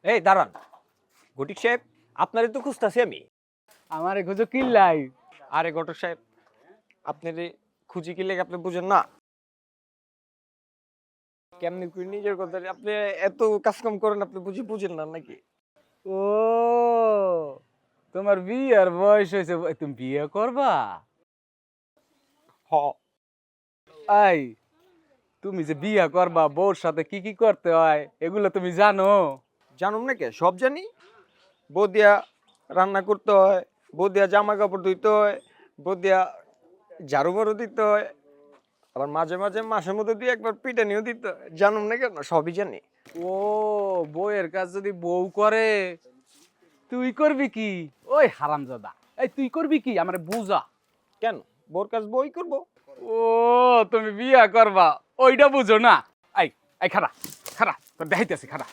এই দাঁড়ান, ঘটিক সাহেব, আপনারে তো খুঁজতেছি আমি। আমারে খুঁজো কিল্লাই। আরে ঘটক সাহেব, আপনার খুঁজি কি লেগে আপনি বুঝেন না? কেমনি করে নিজের কথা আপনি এত কাজকাম করেন, আপনি বুঝেন না নাকি? ও তোমার বিয়ের বয়স হয়েছে, তুমি বিয়ে করবা? হ। আই তুমি যে বিয়ে করবা, বউর সাথে কি কি করতে হয় এগুলো তুমি জানো? জানুম না কে, সব জানি। বউ দিয়া রান্না করতে হয়, বউ দিয়া জামা কাপড় ধুইতে হয়, বউ দিয়া ঝাড়ু বাড়ু দিতে হয়, আবার মাঝে মাঝে মাসের মধ্যে দিয়ে একবার পিটানিও দিতে হয়। জানুম না কেন, সবই জানি। ও বউয়ের কাজ যদি বউ করে, তুই করবি কি? ওই হারামজাদা, এই তুই করবি কি আমার বুঝা। কেন, বউর কাজ বই করবো। ও তুমি বিয়ে করবা, ওইটা বুঝো না। আই আই খারা খারা, তোর দেখাইতেছি খারা।